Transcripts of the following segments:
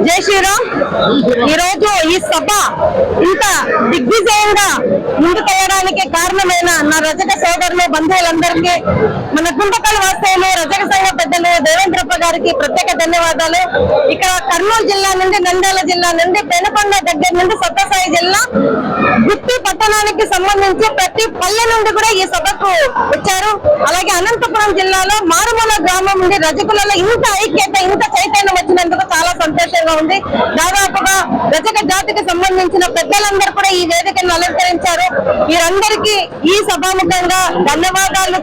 జై శ్రీరామ్. ఈరోజు ఈ సభ ఇంత దిగ్విజయంగా ముందుకెళ్ళడానికి కారణమైన నా రజక సోదరులు బంధువులందరికీ, మన గుంటకల్ వాస్తవులు రజక సంఘ పెద్దలు దేవేంద్రప్ప గారికి ప్రత్యేక ధన్యవాదాలు. ఇక్కడ కర్నూలు జిల్లా నుండి, నంద్యాల జిల్లా నుండి, పెనుకొండ దగ్గర నుండి సత్యసాయి జిల్లా గుత్తి పట్టణానికి సంబంధించి ప్రతి పల్లె నుండి కూడా ఈ సభకు వచ్చారు. అలాగే అనంతపురం జిల్లాలో మారుమూల గ్రామం నుండి రజకులలో ఇంత ఐక్యత, ఇంత చైతన్యం వచ్చినందుకు చాలా సంతోషంగా ఉంది. దాదాపుగా రజక జాతికి సంబంధించిన పెద్దలందరూ కూడా ఈ వేదికను అలంకరించారు. వీరందరికీ ఈ సభాముఖంగా ధన్యవాదాలు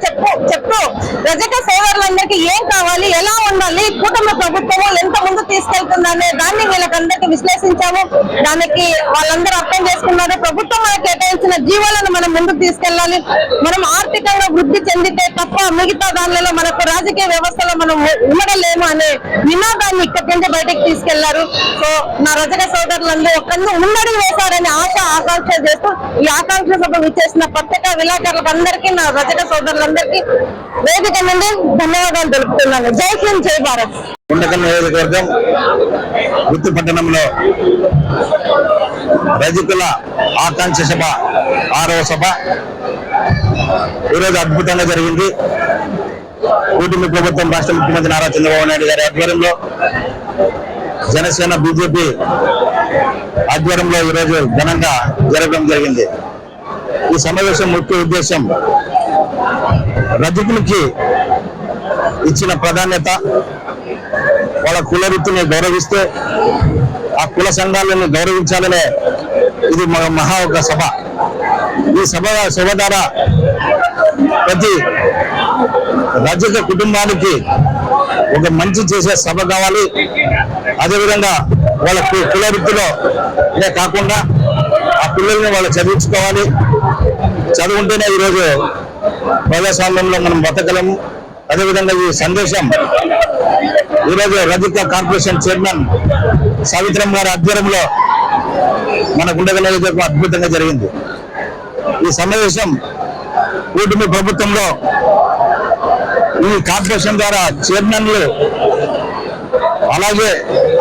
చెప్తూ రజక సోదరులందరికీ ఏం కావాలి, ఎలా ఉండాలి, కూటమి ప్రభుత్వం ఎంత ముందు తీసుకెళ్తుందనే దాన్ని వీళ్ళకందరికీ విశ్లేషించాము. దానికి వాళ్ళందరూ అర్థం చేసుకున్నారు. ప్రభుత్వం మనకు కేటాయించిన జీవాలను మనం ముందుకు తీసుకెళ్లాలి. మనం ఆర్థికంగా వృద్ధి చెందితే తప్ప మిగతా దానిలో మనకు రాజకీయ వ్యవస్థలో మనం ఉండలేము అనే నినాదాన్ని ఇక్కడి నుంచి బయటకు తీసుకెళ్లారు. సో నా రజక సోదరులందరూ ఒక్కరు ముందడుగు వేశారని ఆకాంక్ష చేస్తూ ఈ ఆకాంక్ష సభ విచ్చేసిన పత్రికా విలేకరులకు అందరికీ, నా రజక సోదరులందరికీ వేదిక నుండి ధన్యవాదాలు తెలుపుతున్నాను. జై హింద్, జై భారత్. గుంటకల్ నియోజకవర్గం గుత్తి పట్టణంలో రజకుల ఆకాంక్ష సభ 6వ సభ ఈరోజు అద్భుతంగా జరిగింది. కూటమి ప్రభుత్వం రాష్ట్ర ముఖ్యమంత్రి నారా చంద్రబాబు నాయుడు గారి ఆధ్వర్యంలో, జనసేన బీజేపీ ఆధ్వర్యంలో ఈరోజు ఘనంగా జరగడం జరిగింది. ఈ సమావేశం ముఖ్య ఉద్దేశం రజకులకి ఇచ్చిన ప్రాధాన్యత, వాళ్ళ కుల వృత్తిని గౌరవిస్తూ ఆ కుల సంఘాలను గౌరవించాలనే ఇది మహా ఒక సభ. ఈ సభ ద్వారా ప్రతి రజక కుటుంబానికి ఒక మంచి చేసే సభ కావాలి. అదేవిధంగా వాళ్ళ కుల వృత్తిలో కాకుండా ఆ పిల్లల్ని వాళ్ళు చదివించుకోవాలి. చదువుంటేనే ఈరోజు ప్రజాస్వామ్యంలో మనం బతకలేము. అదేవిధంగా ఈ సందేశం ఈరోజు రజక కార్పొరేషన్ చైర్మన్ సావిత్రమ్మ గారి ఆధ్వర్యంలో మన గుంటకల్ నియోజకవర్గం అద్భుతంగా జరిగింది. ఈ సమావేశం కూటమి ప్రభుత్వంలో ఈ కార్పొరేషన్ ద్వారా చైర్మన్లు, అలాగే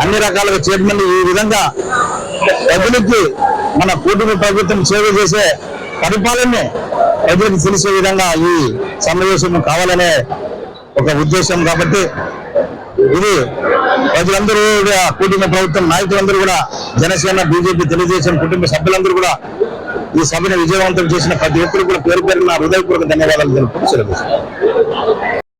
అన్ని రకాలుగా చైర్మన్లు ఈ విధంగా ప్రజలకి మన కూటమి ప్రభుత్వం సేవ చేసే పరిపాలన ప్రజలకు తెలిసే విధంగా ఈ సమావేశం కావాలనే ఒక ఉద్దేశం. కాబట్టి ఇది ప్రజలందరూ కూటమి ప్రభుత్వం నాయకులందరూ కూడా, జనసేన బీజేపీ తెలుగుదేశం కుటుంబ సభ్యులందరూ కూడా ఈ సభను విజయవంతం చేసిన ప్రతి ఒక్కరు కూడా పేరు పేరు నా హృదయపూర్వక ధన్యవాదాలు తెలుపుతూ సెలవు.